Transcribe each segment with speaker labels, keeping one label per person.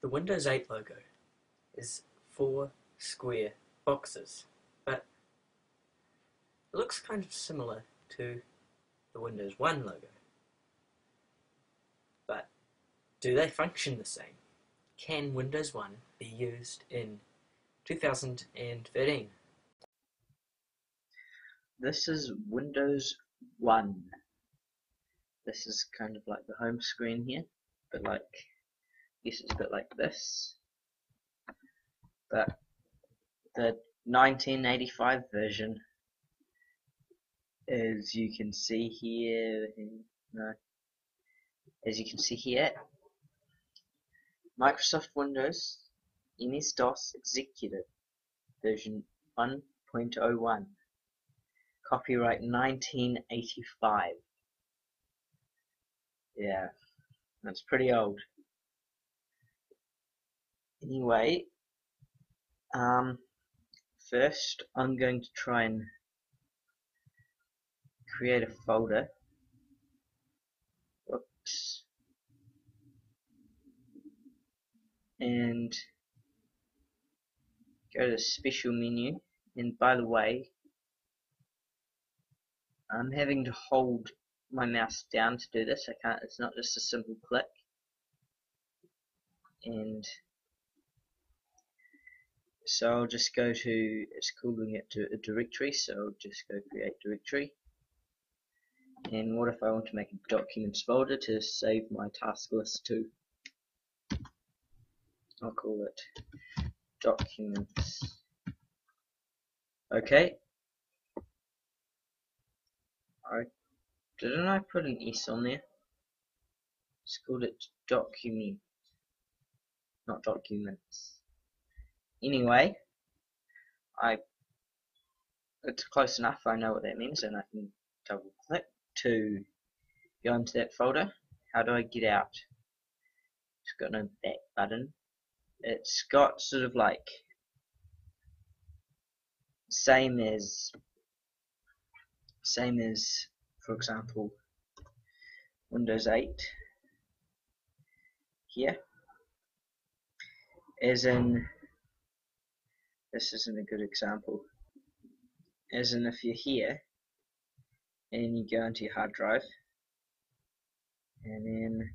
Speaker 1: The Windows 8 logo is 4 square boxes, but it looks kind of similar to the Windows 1 logo. But do they function the same? Can Windows 1 be used in 2013?
Speaker 2: This is Windows 1. This is kind of like the home screen here, but like, I guess it's a bit like this. But the 1985 version, as you can see here, Microsoft Windows MS-DOS Executive version 1.01, copyright 1985. Yeah, that's pretty old. Anyway, first I'm going to try and create a folder. Whoops. And go to the special menu, and by the way, I'm having to hold my mouse down to do this. It's not just a simple click. And so I'll just go to, it's calling it to a directory, so I'll just go create directory. And what if I want to make a documents folder to save my task list to? I'll call it documents. Okay. Didn't I put an S on there? It's called it document, not documents. Anyway, it's close enough. I know what that means, and I can double click to go into that folder. How do I get out? It's got no back button. It's got sort of like same as for example Windows 8 here, as in, this isn't a good example, as in if you're here and you go into your hard drive and then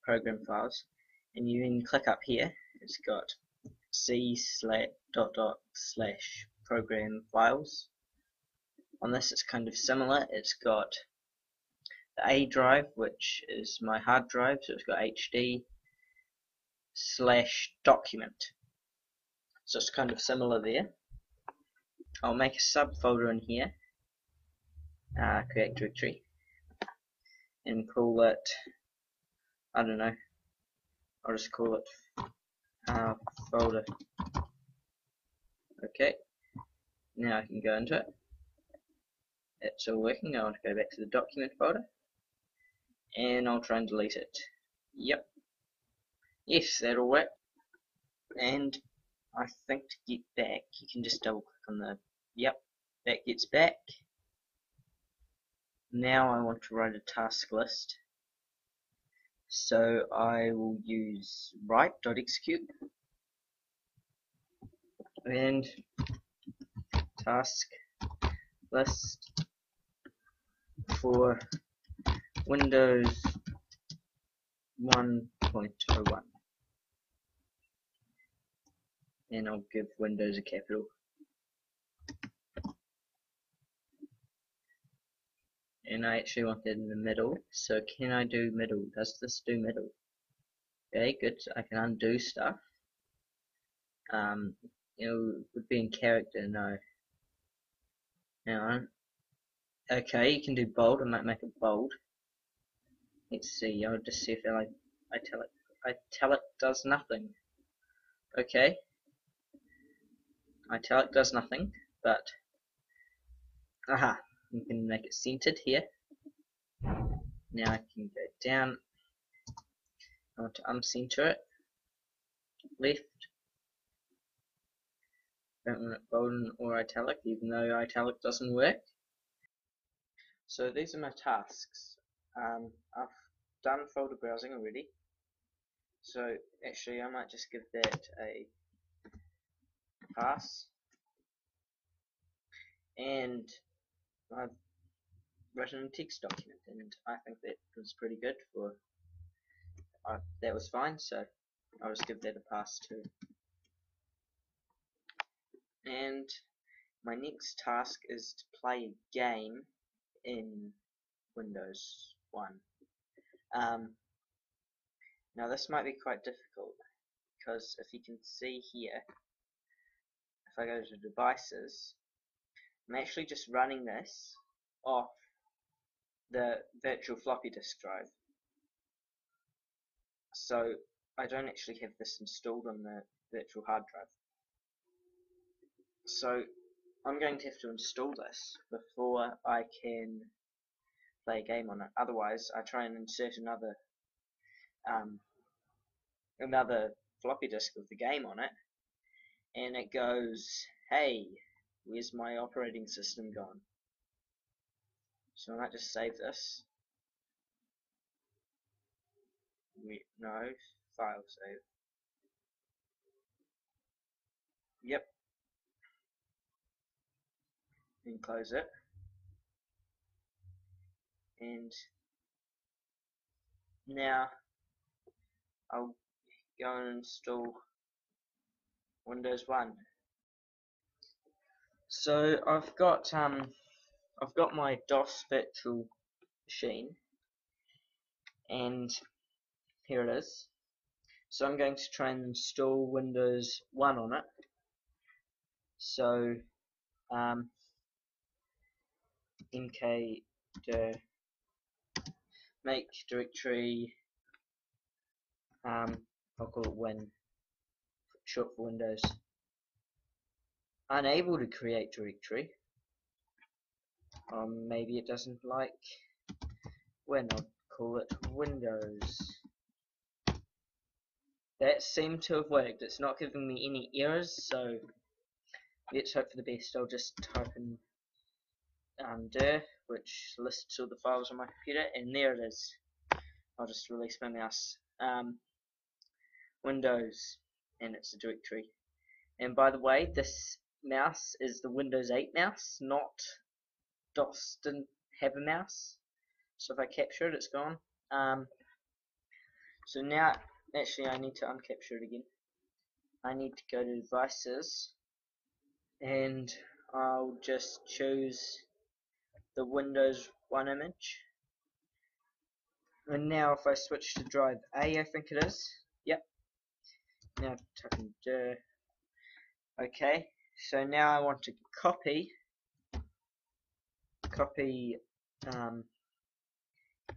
Speaker 2: program files, and you then click up here, it's got c/program files. On this it's kind of similar. It's got the A drive, which is my hard drive, so it's got hd/document. So it's kind of similar there. I'll make a subfolder in here, create directory, and call it, I don't know, I'll just call it folder. Okay, now I can go into it. It's all working. I want to go back to the document folder, and I'll try and delete it. Yep. Yes, that'll work. And I think to get back, you can just double click on the, yep, that gets back. Now I want to write a task list. So I will use write.execute and task list for Windows 1.01, and I'll give Windows a capital. And I actually want that in the middle, so can I do middle? Does this do middle? Okay, good. I can undo stuff. It would be in character, no. Hang on. Okay, you can do bold. I might make it bold. Let's see. I'll just see if italic does nothing. Okay, italic does nothing, but aha, you can make it centered here. Now I can go down. I want to uncenter it. Left. Don't want it bold or italic, even though italic doesn't work. So these are my tasks. I've done folder browsing already. So actually I might just give that a pass. And I've written a text document, and I think that was pretty good for, that was fine, so I'll just give that a pass too. And my next task is to play a game in Windows 1. Now this might be quite difficult, because if you can see here, if I go to devices, I'm actually just running this off the virtual floppy disk drive. So I don't actually have this installed on the virtual hard drive. So I'm going to have to install this before I can play a game on it. Otherwise, I try and insert another floppy disk with the game on it, and it goes, "Hey, where's my operating system gone?" So I might just save this. No, file save. Yep. And close it. And now I'll go and install Windows 1. So I've got my DOS virtual machine, and here it is. So I'm going to try and install Windows 1 on it. So mk make directory, I'll call it Win, short for Windows. Unable to create directory. Maybe it doesn't like Win. I'll call it Windows. That seemed to have worked. It's not giving me any errors, so let's hope for the best. I'll just type in dir, which lists all the files on my computer, and there it is. I'll just release my mouse. Windows, and it's a directory. And by the way, this mouse is the Windows 8 mouse, not DOS didn't have a mouse. So if I capture it, it's gone. So now, actually I need to uncapture it again. I need to go to devices, and I'll just choose the Windows 1 image. And now if I switch to drive A, I think it is. Yep. Now type in dir. Okay. So now I want to copy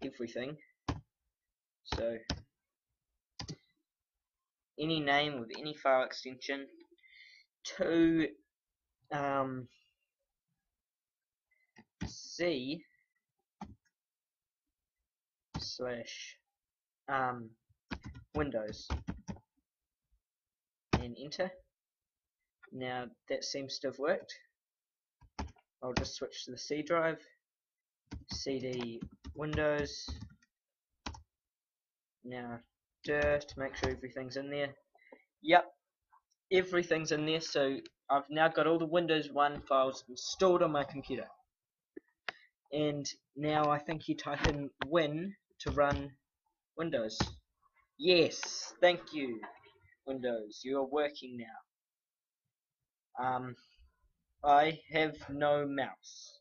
Speaker 2: everything. So any name with any file extension to C / Windows, and enter. Now that seems to have worked. I'll just switch to the C drive, CD Windows. Now dir to make sure everything's in there. Yep, everything's in there, so I've now got all the Windows 1 files installed on my computer. And now I think you type in Win to run Windows. Yes, thank you, Windows, you're working now. I have no mouse.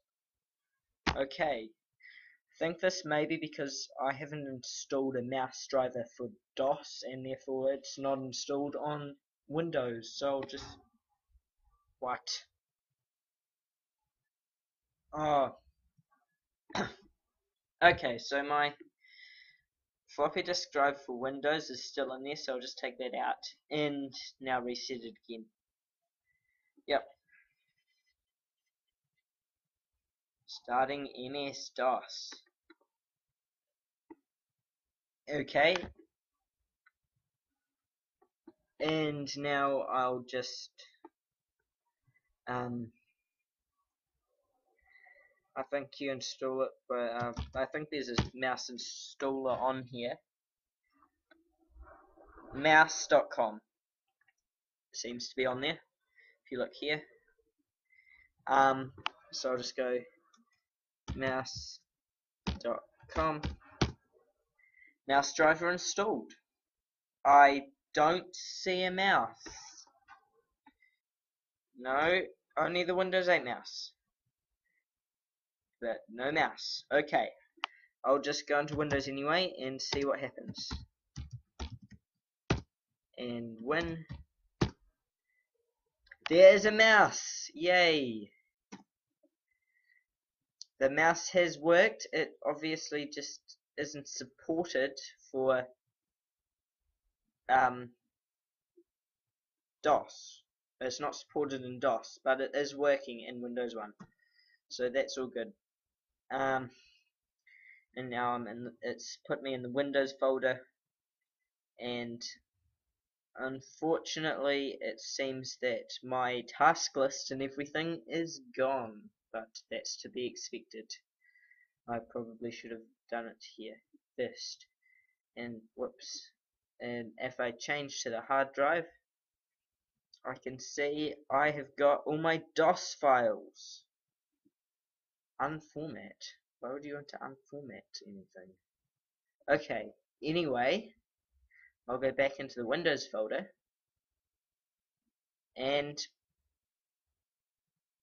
Speaker 2: Okay, I think this may be because I haven't installed a mouse driver for DOS, and therefore it's not installed on Windows. So I'll just... What? Oh. Okay, so my floppy disk drive for Windows is still in there, so I'll just take that out and now reset it again. Yep. Starting MS-DOS. Okay. And now I'll just I think you install it, but I think there's a mouse installer on here. Mouse.com seems to be on there. If you look here, so I'll just go mouse.com. Mouse driver installed. I don't see a mouse. No, only the Windows 8 mouse. But no mouse. Okay, I'll just go into Windows anyway and see what happens. And when there's a mouse, yay! The mouse has worked. It obviously just isn't supported for DOS. It's not supported in DOS, but it is working in Windows 1. So that's all good. And now it's put me in the Windows folder, and unfortunately it seems that my task list and everything is gone, but that's to be expected. I probably should have done it here first. And whoops. And if I change to the hard drive, I can see I have got all my DOS files. Unformat. Why would you want to unformat anything? Okay, anyway, I'll go back into the Windows folder, and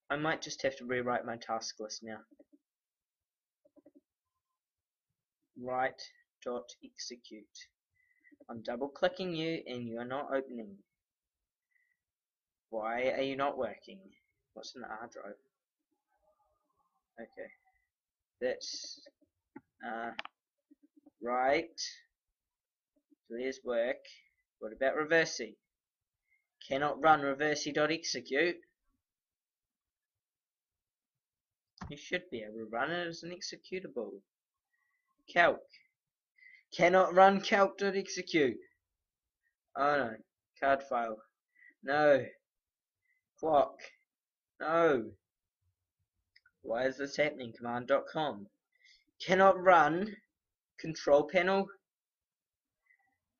Speaker 2: I might just have to rewrite my task list now. Write.execute. I'm double clicking you and you're not opening. Why are you not working? What's in the hard drive? Okay. That's right. Please work. What about reversing? Cannot run reversing.execute. You should be able to run it as an executable. Calc. Cannot run calc.execute. Oh no. Card file. No. Clock. No. Why is this happening? Command.com. Cannot run control panel.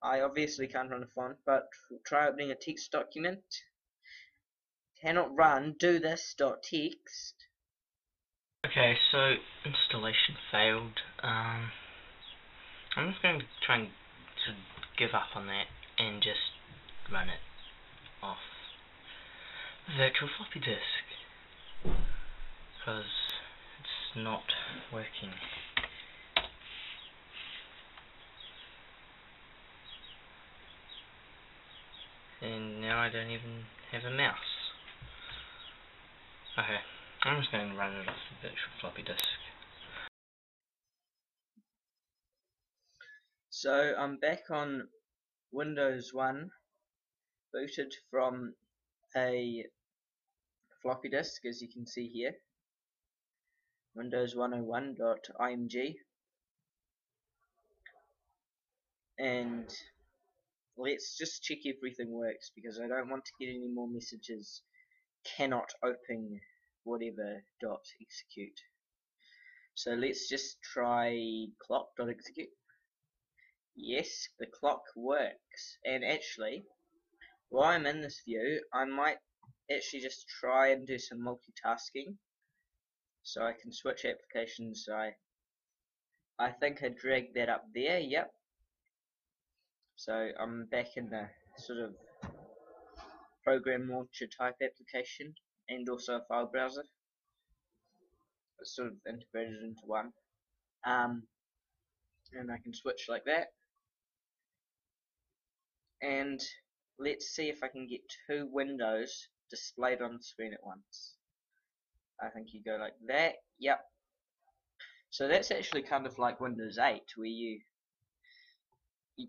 Speaker 2: I obviously can't run a font, but we'll try opening a text document. Cannot run do this.txt. Okay, so installation failed. I'm just going to try and give up on that and just run it off virtual floppy disk, because it's not working. And now I don't even have a mouse. Okay, I'm just going to run it off the virtual floppy disk. So I'm back on Windows 1, booted from a floppy disk, as you can see here, Windows 101.img, and let's just check everything works, because I don't want to get any more messages cannot open whatever .execute. So let's just try clock.execute. Yes, the clock works. And actually, while I'm in this view, I might actually just try and do some multitasking, so I can switch applications. I think I dragged that up there. Yep. So I'm back in the sort of program launcher type application, and also a file browser. It's sort of integrated into one. And I can switch like that. And let's see if I can get two windows displayed on the screen at once. I think you go like that. Yep. So that's actually kind of like Windows 8, where you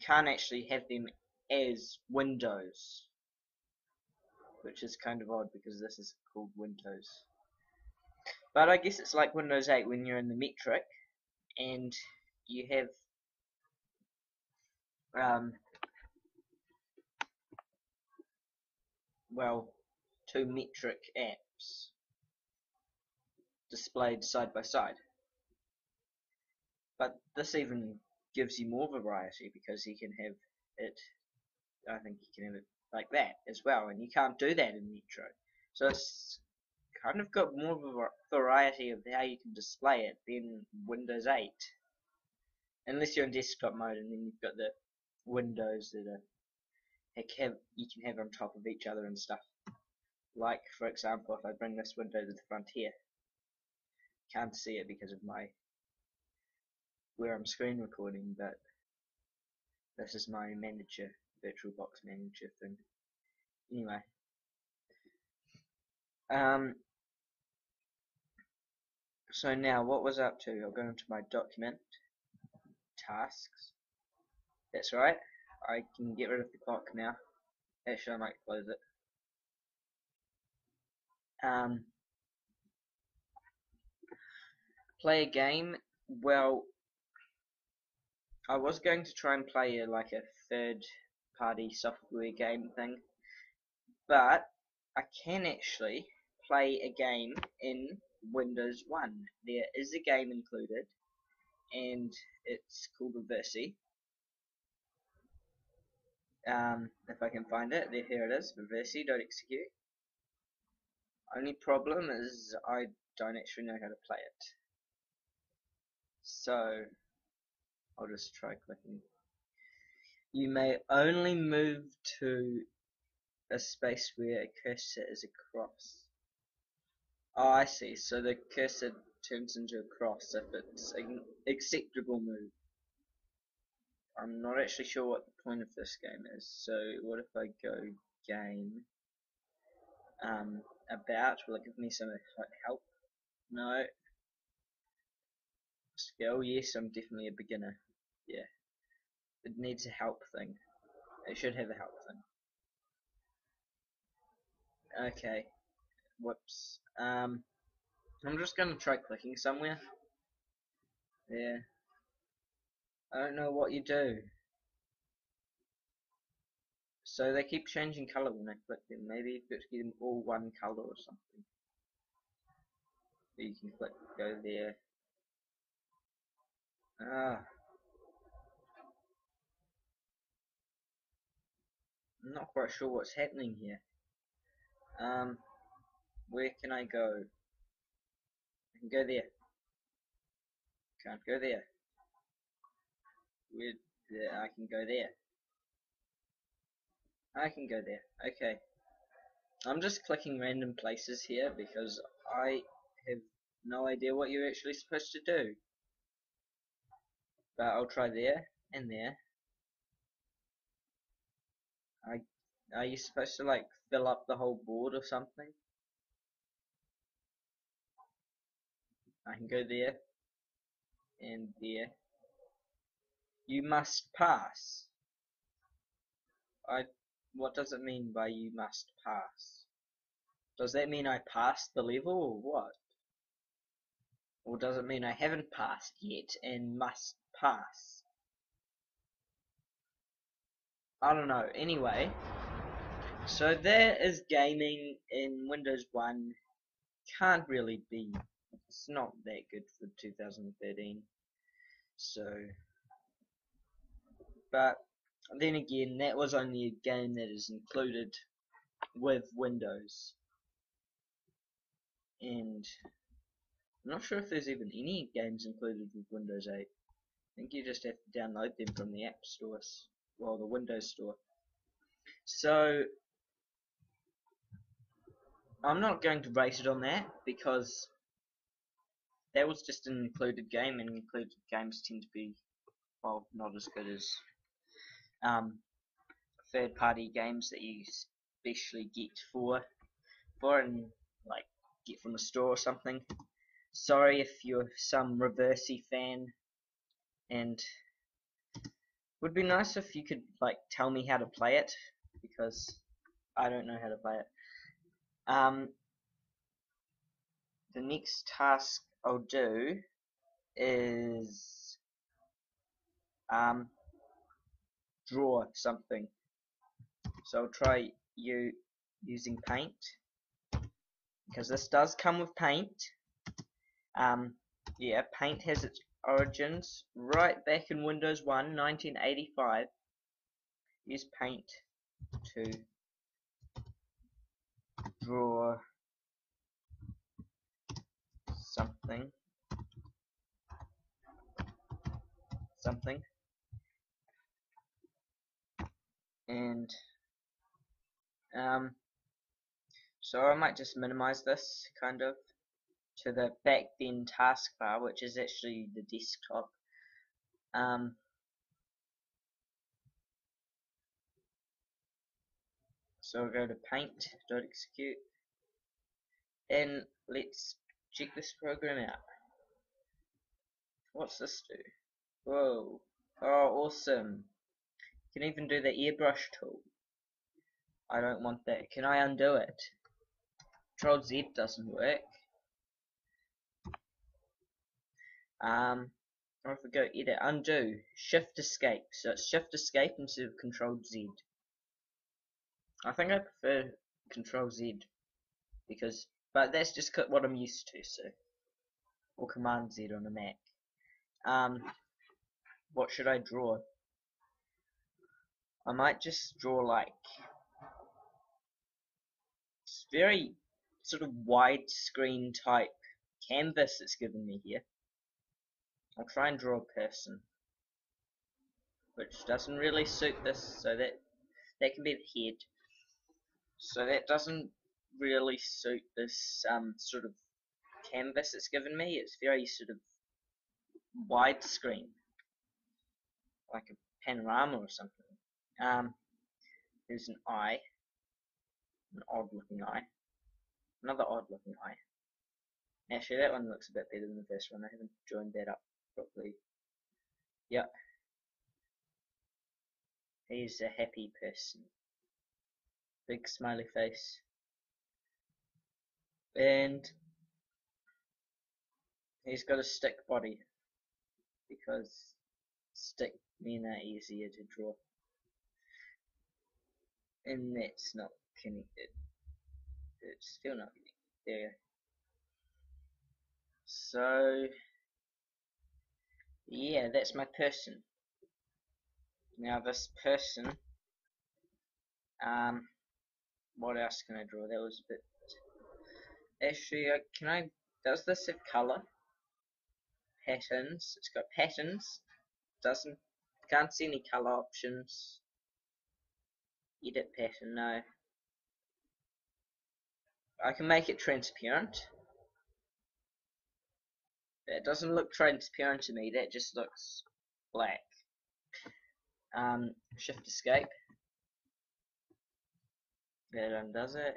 Speaker 2: can't actually have them as windows, which is kind of odd because this is called Windows. But I guess it's like Windows 8 when you're in the metric and you have well, two metric apps. displayed side by side. But this even gives you more variety because you can have it, I think you can have it like that as well, and you can't do that in Metro. So it's kind of got more of a variety of how you can display it than Windows 8. Unless you're in desktop mode, and then you've got the windows that are you can have on top of each other and stuff. Like, for example, if I bring this window to the front here, can't see it because of where I'm screen recording, but this is my manager, VirtualBox manager thing. Anyway, so now what was I up to? I'll go into my document, tasks. That's right, I can get rid of the clock now. Actually, I might close it. Play a game. Well, I was going to try and play like a third-party software game thing, but I can actually play a game in Windows 1. There is a game included, and it's called Reversi. If I can find it, here it is, Reversi.execute. Only problem is I don't actually know how to play it. So I'll just try clicking. You may only move to a space where a cursor is across. Oh, I see. So the cursor turns into a cross if it's an acceptable move. I'm not actually sure what the point of this game is. So what if I go game? About, will it give me some help? No. Skill, yes, I'm definitely a beginner. Yeah. It needs a help thing. It should have a help thing. Okay. Whoops. I'm just gonna try clicking somewhere. Yeah. I don't know what you do. So they keep changing colour when I click them. Maybe you've got to get them all one colour or something. You can click, go there. Ah. I'm not quite sure what's happening here. Where can I go? I can go there. Can't go there. Where? There, I can go there. I can go there. Okay. I'm just clicking random places here because I have no idea what you're actually supposed to do. But I'll try there and there. Are you supposed to like fill up the whole board or something? I can go there and there. You must pass. What does it mean by you must pass? Does that mean I passed the level or what? Or does it mean I haven't passed yet and must pass? I don't know. Anyway, so there is gaming in Windows 1. Can't really be. It's not that good for 2013. So, but then again, that was only a game that is included with Windows. And I'm not sure if there's even any games included with Windows 8. I think you just have to download them from the App Store, well, the Windows Store. So I'm not going to rate it on that because that was just an included game, and included games tend to be, well, not as good as third-party games that you specially get for and like get from a store or something. Sorry if you're some Reversi fan, and it would be nice if you could like tell me how to play it because I don't know how to play it. The next task I'll do is draw something. So I'll try using paint because this does come with paint, Yeah, Paint has its origins right back in Windows 1, 1985. Use Paint to draw something, and so I might just minimize this kind of to the back then taskbar, which is actually the desktop. So I'll go to paint.execute and let's check this program out. What's this do? Whoa. Oh, awesome. You can even do the airbrush tool. I don't want that. Can I undo it? Control Z doesn't work. Or if we go edit, undo, shift escape. So it's shift escape instead of control Z. I think I prefer control Z because, but that's just what I'm used to. So, or command Z on a Mac. What should I draw? I might just draw like very sort of widescreen type canvas it's given me here. I'll try and draw a person, which doesn't really suit this, so that can be the head. So that doesn't really suit this sort of canvas it's given me. It's very sort of widescreen, like a panorama or something. There's an eye, an odd looking eye, another odd looking eye. Actually, that one looks a bit better than the first one. I haven't joined that up properly. Yep. He's a happy person. Big smiley face. And he's got a stick body because stick men are easier to draw. And that's not connected. It's still not connected. There. So yeah, that's my person. Now this person, what else can I draw? That was a bit. Actually, does this have color? Patterns. It's got patterns. Can't see any color options. Edit pattern, no. I can make it transparent. That doesn't look transparent to me. That just looks black. Shift escape. That undoes it,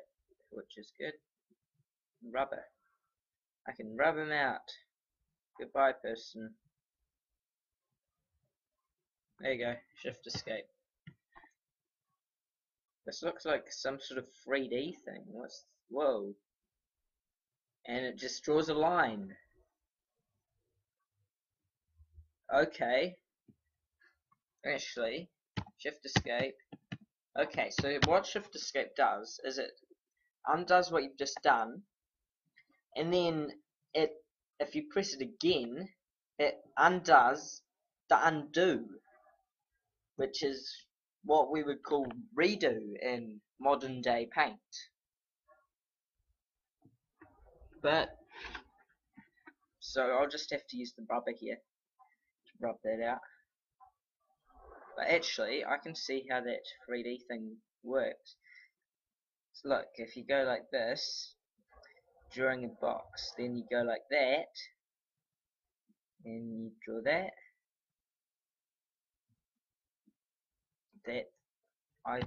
Speaker 2: which is good. Rubber. I can rub him out. Goodbye, person. There you go. Shift escape. This looks like some sort of 3D thing. Whoa. And it just draws a line. Okay. Actually, shift escape. Okay, so what shift escape does is it undoes what you've just done, and then if you press it again, it undoes the undo, which is what we would call redo in modern day Paint. But so I'll just have to use the rubber here to rub that out. But actually, I can see how that 3D thing works. So look, if you go like this, drawing a box, then you go like that, and you draw that. I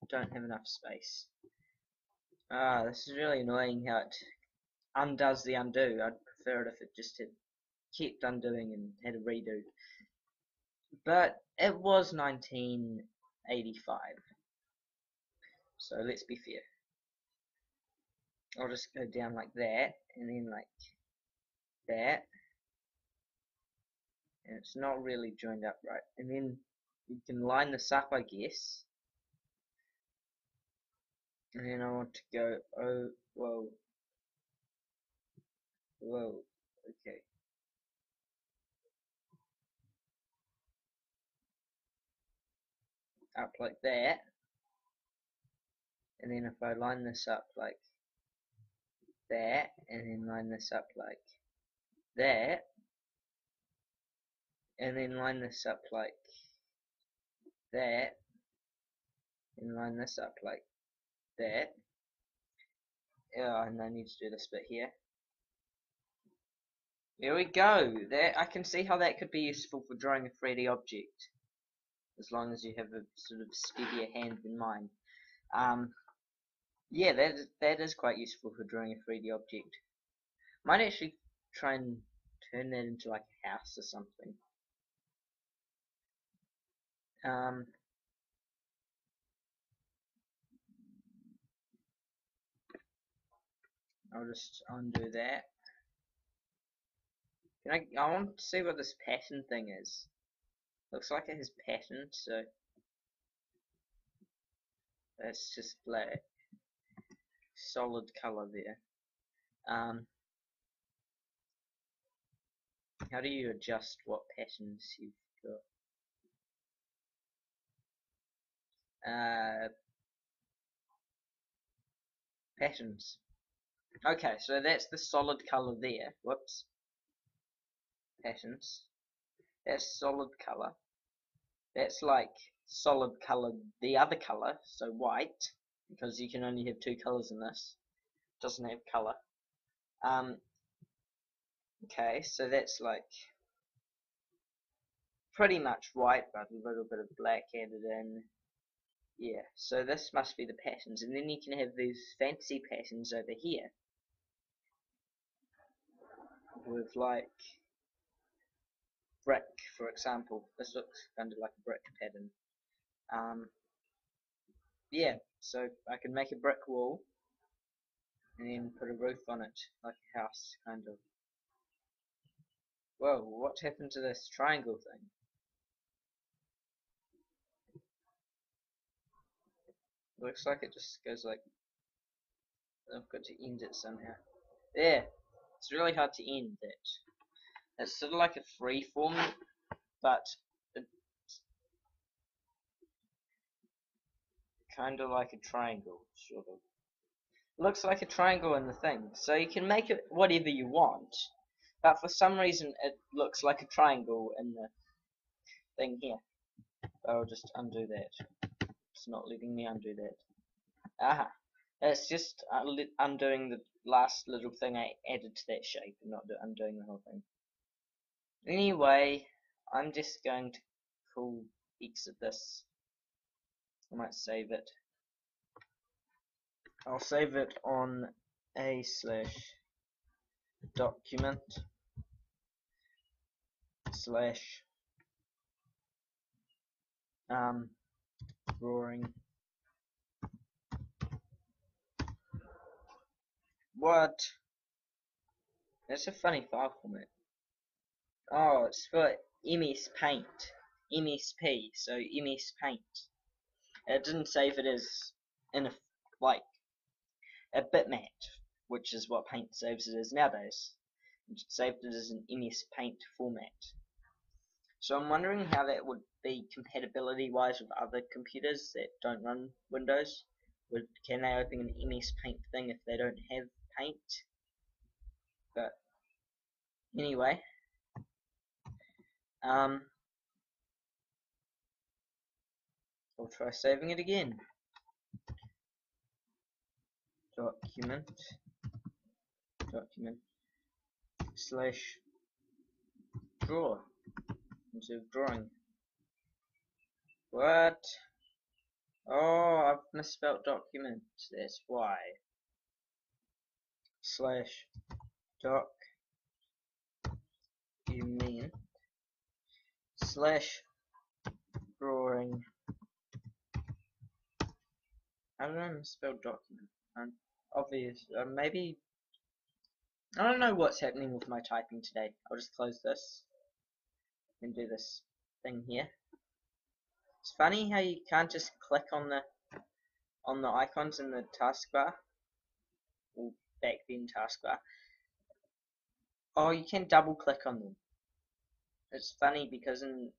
Speaker 2: don't have enough space. This is really annoying how it undoes the undo. I'd prefer it if it just had kept undoing and had a redo. But it was 1985. So let's be fair. I'll just go down like that, and then like that. And it's not really joined up right. And then you can line this up, I guess. And then I want to go, oh, whoa. Okay. Up like that. And then if I line this up like that, and then line this up like that, and then line this up like that, and line this up like that. Oh, and I need to do this bit here. There we go. There, I can see how that could be useful for drawing a 3D object, as long as you have a sort of steadier hand than mine. Yeah, that is quite useful for drawing a 3D object. Might actually try and turn that into like a house or something. I'll just undo that. I want to see what this pattern thing is. Looks like it has pattern, so that's just black. Solid color there. How do you adjust what patterns you've got? Patterns. Okay, so that's the solid color there. Whoops. Patterns. That's solid color. That's like solid color the other color, so white, because you can only have two colors in this. It doesn't have color. Okay, so that's like pretty much white, but a little bit of black added in. Yeah, so this must be the patterns, and then you can have these fancy patterns over here with like brick, for example. This looks kind of like a brick pattern. Yeah, so I can make a brick wall and then put a roof on it, like a house, kind of. Whoa, what happened to this triangle thing? Looks like it just goes like... I've got to end it somehow. There! It's really hard to end it. It's sort of like a free form, but it's kind of like a triangle, sort of. Looks like a triangle in the thing, so you can make it whatever you want, but for some reason it looks like a triangle in the thing here. I'll just undo that. It's not letting me undo that. Aha! It's just undoing the last little thing I added to that shape, and not undoing the whole thing. Anyway, I'm just going to exit this. I might save it. I'll save it on a/document/ drawing. What? That's a funny file format. Oh, it's for MS Paint. MSP, so MS Paint. It didn't save it as in a a bitmap, which is what Paint saves it as nowadays. It saved it as an MS Paint format. So I'm wondering how that would be compatibility-wise with other computers that don't run Windows. Can they open an MS Paint thing if they don't have Paint? But anyway, I'll try saving it again. Document / draw instead of drawing. What? Oh, I've misspelled document. That's why. /document /drawing. How did I misspell document? Obvious. Maybe. I don't know what's happening with my typing today. I'll just close this and do this thing here. It's funny how you can't just click on the icons in the taskbar, or back then taskbar. Oh, you can double click on them. It's funny because in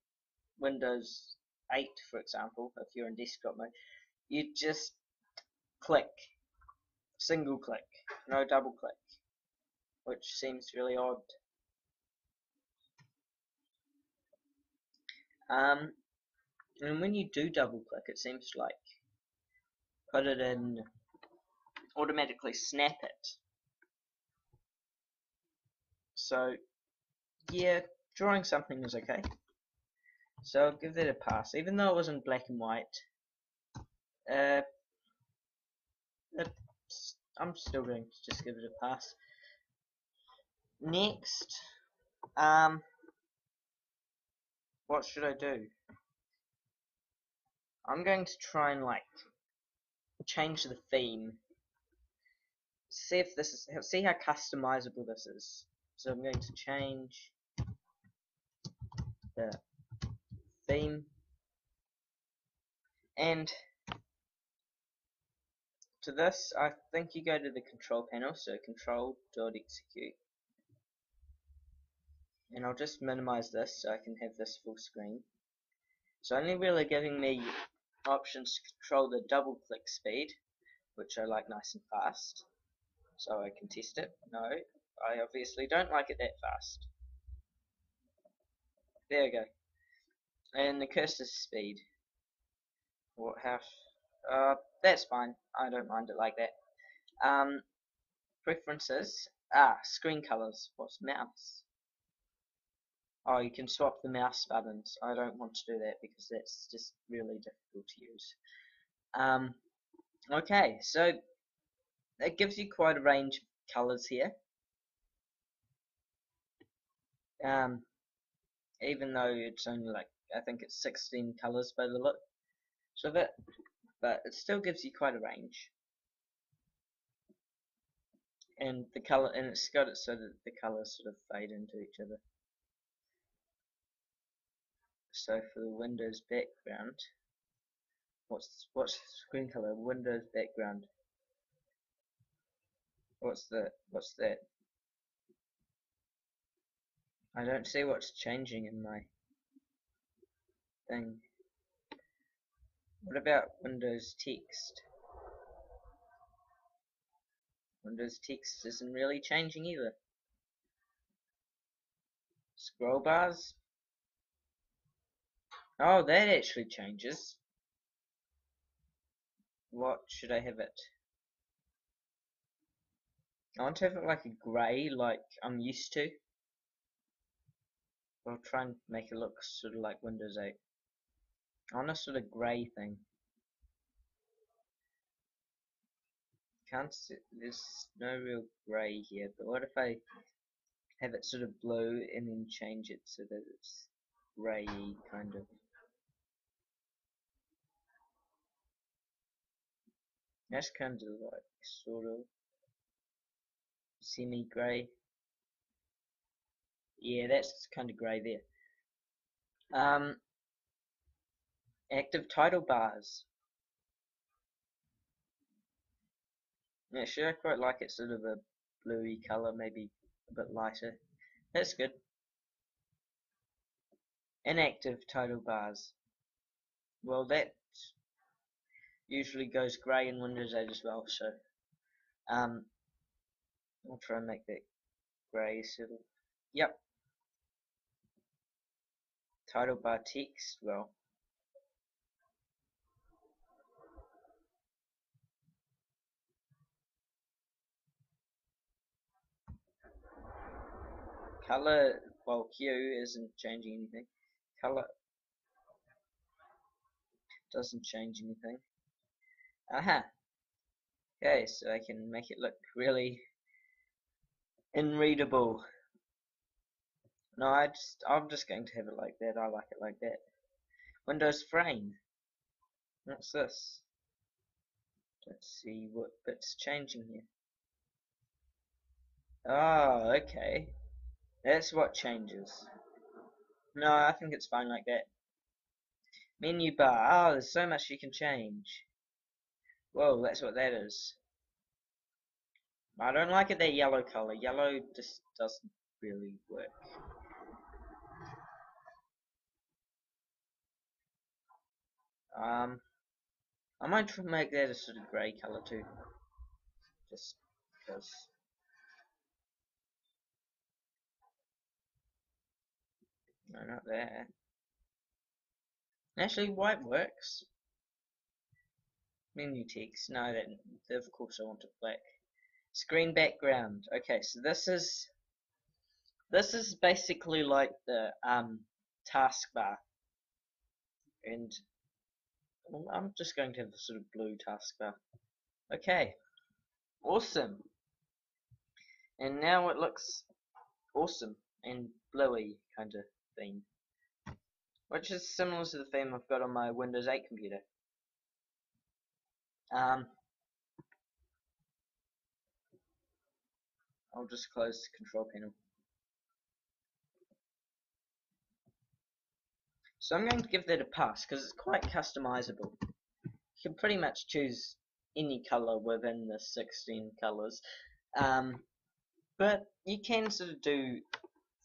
Speaker 2: Windows 8, for example, if you're in desktop mode, you just click, single click, no double click, which seems really odd. And when you do double click, it seems to like put it in, automatically snap it. So yeah, drawing something is okay. So I'll give that a pass, even though it was in black and white. I'm still going to just give it a pass. Next, what should I do? I'm going to try and like change the theme. See if this is, see how customizable this is. So I'm going to change the theme, and to this I think you go to the control panel, so control.execute, and I'll just minimize this so I can have this full screen. So only really giving me options to control the double click speed, which I like nice and fast, so I can test it. No, I obviously don't like it that fast. There we go. And the cursor speed. What, how? That's fine. I don't mind it like that. Preferences. Screen colors. What's mouse? Oh, you can swap the mouse buttons. I don't want to do that because that's just really difficult to use. Okay, so it gives you quite a range of colors here. Even though it's only like, I think it's 16 colors by the look of it, but it still gives you quite a range. And the color, and it's got it so that the colors sort of fade into each other. So for the Windows background, what's screen color? Windows background. What's that? I don't see what's changing in my thing. What about Windows text? Windows text isn't really changing either. Scroll bars. Oh, that actually changes. What should I have it? I want to have it like a grey, like I'm used to. I'll try and make it look sort of like Windows 8. I want a sort of grey thing. Can't see, there's no real grey here, but what if I have it sort of blue and then change it so that it's grey kind of. That's kind of like sort of semi-grey. Yeah, that's kind of grey there. Active title bars. Yeah, sure, I quite like it sort of a bluey colour, maybe a bit lighter. That's good. Inactive title bars. Well, that usually goes grey in Windows 8 as well, so I'll try and make that grey sort of. Yep. Title bar text, well. Color, well, hue isn't changing anything. Color doesn't change anything. Aha. Okay, so I can make it look really unreadable. No, I'm just going to have it like that. I like it like that. Windows frame. What's this? Let's see what bit's changing here. Oh, okay. That's what changes. No, I think it's fine like that. Menu bar. Oh, there's so much you can change. Whoa, that's what that is. I don't like it that yellow color. Yellow just doesn't really work. I might try to make that a sort of grey colour too, just because. No, not there. Actually, white works. Menu text. No, that of course I want it black. Screen background. Okay, so this is basically like the taskbar, and I'm just going to have a sort of blue taskbar. Okay, awesome. And now it looks awesome and bluey kind of theme, which is similar to the theme I've got on my Windows 8 computer. I'll just close the control panel. So I'm going to give that a pass because it's quite customizable. You can pretty much choose any color within the 16 colors, but you can sort of do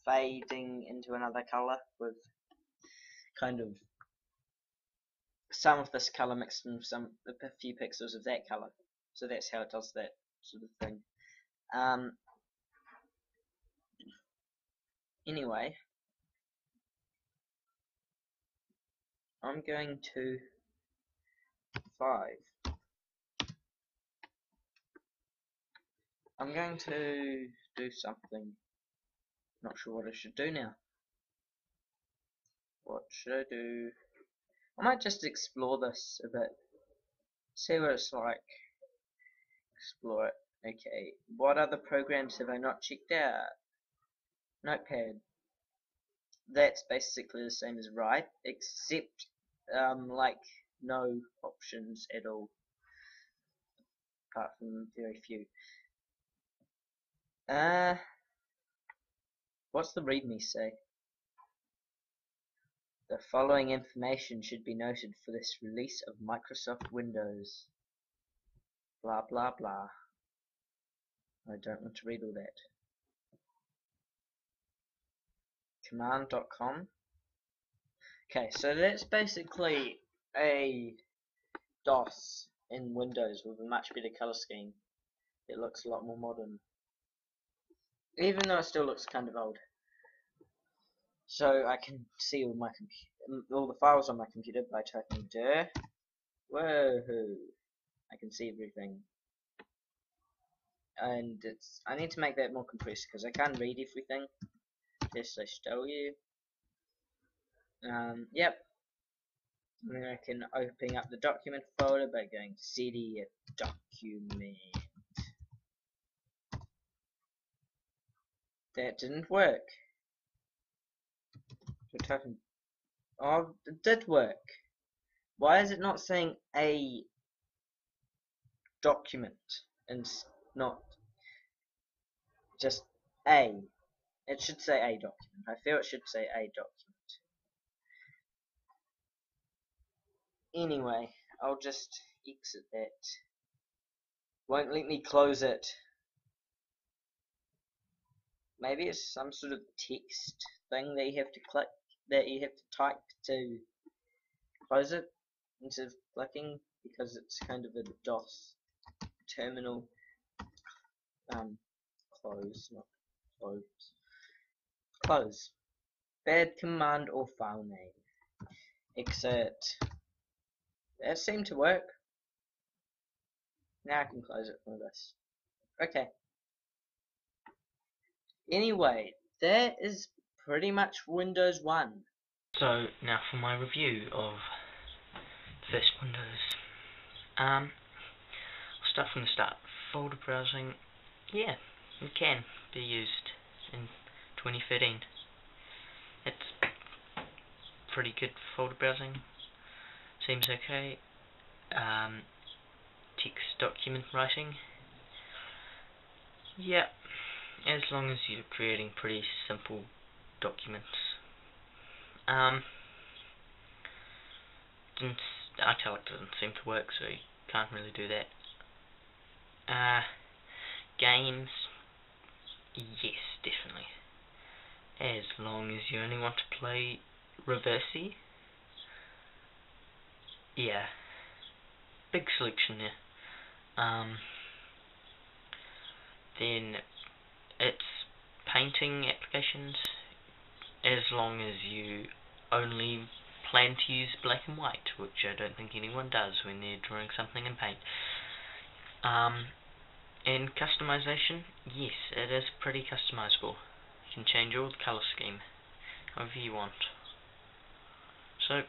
Speaker 2: fading into another color with kind of some of this color mixed in a few pixels of that color. So that's how it does that sort of thing. Anyway, I'm going to 5. I'm going to do something. Not sure what I should do now. What should I do? I might just explore this a bit. See what it's like. Explore it. Okay. What other programs have I not checked out? Notepad. That's basically the same as Write, except like no options at all, apart from very few. What's the README say? The following information should be noted for this release of Microsoft Windows. Blah blah blah. I don't want to read all that. Command.com. Okay, so that's basically a DOS in Windows with a much better color scheme. It looks a lot more modern, even though it still looks kind of old. So I can see all the files on my computer by typing dir. Whoa! I can see everything, and I need to make that more compressed because I can't read everything. Just to show you. Yep. And then I can open up the document folder by going cd document. That didn't work. So typing. Oh, it did work. Why is it not saying a document and not just a? It should say a document. I feel it should say a document. Anyway, I'll just exit that. Won't let me close it. Maybe it's some sort of text thing that you have to click, that you have to type to close it instead of clicking, because it's kind of a DOS terminal. Close, not close. Close. Bad command or file name. Exit. That seemed to work. Now I can close it from this. Okay. Anyway, that is pretty much Windows 1.
Speaker 1: So now for my review of this Windows. I'll start from the start. Folder browsing, yeah, it can be used in 2013. It's pretty good folder browsing. Seems okay. Text document writing, yeah, as long as you're creating pretty simple documents. Italic doesn't seem to work, so you can't really do that. Games, yes, definitely. as long as you only want to play reversey. Yeah, big selection there. Then it's painting applications, as long as you only plan to use black and white, which I don't think anyone does when they're drawing something in paint. And customization, yes, it is pretty customizable. You can change all the color scheme however you want. So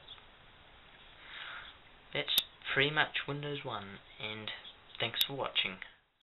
Speaker 1: that's pretty much Windows 1, and thanks for watching.